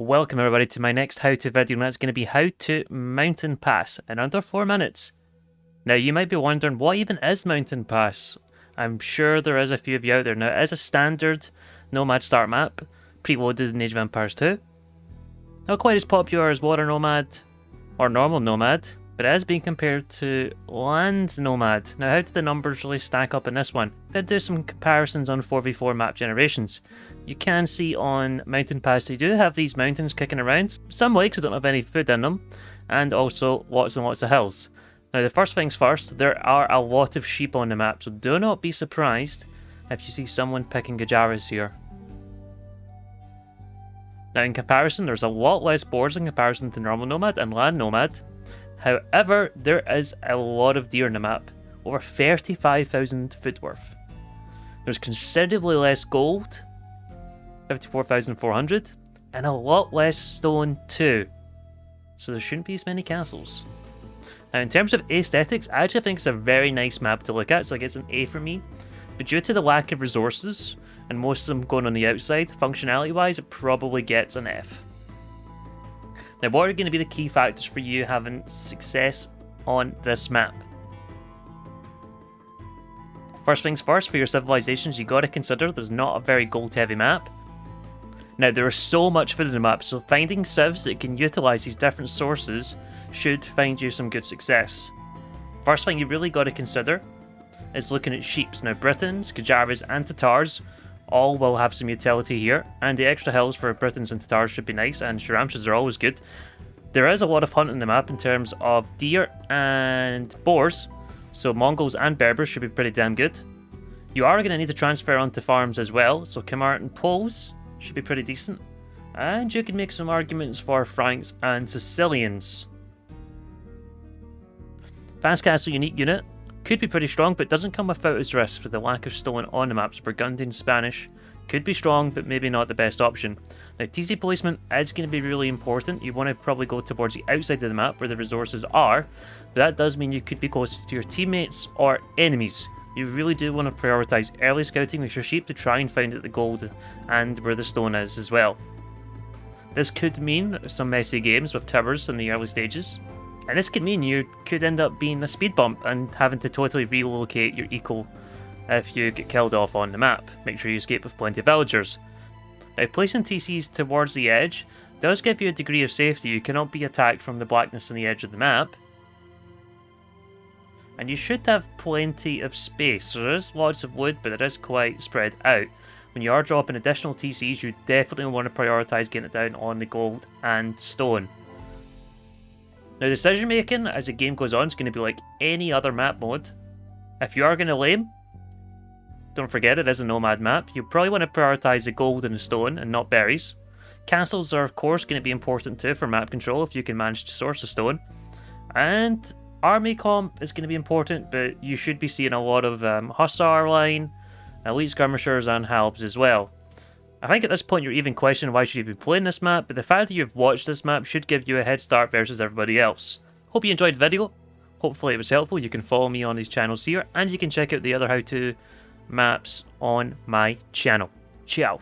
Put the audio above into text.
Welcome everybody to my next how-to video, and that's going to be how to mountain pass in under 4 minutes. Now you might be wondering, what even is mountain pass? I'm sure there is a few of you out there. Now it is a standard Nomad start map, preloaded in Age of Empires 2. Not quite as popular as Water Nomad or normal Nomad, but it is being compared to Land Nomad. Now how do the numbers really stack up in this one? Did do some comparisons on 4v4 map generations. You can see on Mountain Pass they do have these mountains kicking around. Some lakes that don't have any food in them, and also lots and lots of hills. Now the first things first, there are a lot of sheep on the map, so do not be surprised if you see someone picking Gajaras here. Now in comparison, there's a lot less boars in comparison to normal Nomad and Land Nomad. However, there is a lot of deer on the map, over 35,000 food worth. There's considerably less gold, 54,400, and a lot less stone too. So there shouldn't be as many castles. Now in terms of aesthetics, I actually think it's a very nice map to look at, so it gets an A for me. But due to the lack of resources, and most of them going on the outside, functionality wise it probably gets an F. Now what are going to be the key factors for you having success on this map? First things first, for your civilizations you got to consider there's not a very gold heavy map. Now there is so much food in the map, so finding civs that can utilise these different sources should find you some good success. First thing you really got to consider is looking at sheeps. Now Britons, Gajaras and Tatars all will have some utility here, and the extra hills for Britons and Tatars should be nice, and Sharamshas are always good. There is a lot of hunt in the map in terms of deer and boars, so Mongols and Berbers should be pretty damn good. You are going to need to transfer onto farms as well, so Khmer and Poles should be pretty decent. And you can make some arguments for Franks and Sicilians. Fast Castle unique unit could be pretty strong, but doesn't come without its risks with the lack of stone on the map. So Burgundian Spanish could be strong, but maybe not the best option. Now TC placement is going to be really important. You want to probably go towards the outside of the map where the resources are, but that does mean you could be closer to your teammates or enemies. You really do want to prioritise early scouting with your sheep to try and find out the gold and where the stone is as well. This could mean some messy games with towers in the early stages, and this could mean you could end up being a speed bump and having to totally relocate your eco if you get killed off on the map. Make sure you escape with plenty of villagers. Now placing TCs towards the edge does give you a degree of safety. You cannot be attacked from the blackness on the edge of the map. And you should have plenty of space. So there is lots of wood, but it is quite spread out. When you are dropping additional TCs, you definitely want to prioritise getting it down on the gold and stone. Now decision making as the game goes on is going to be like any other map mode. If you are going to lame, don't forget it is a nomad map. You probably want to prioritise the gold and the stone and not berries. Castles are of course going to be important too for map control if you can manage to source a stone. And army comp is going to be important, but you should be seeing a lot of Hussar line, elite skirmishers and halbs as well. I think at this point you're even questioning why should you be playing this map, but the fact that you've watched this map should give you a head start versus everybody else. Hope you enjoyed the video. Hopefully it was helpful. You can follow me on these channels here, and you can check out the other how-to maps on my channel. Ciao.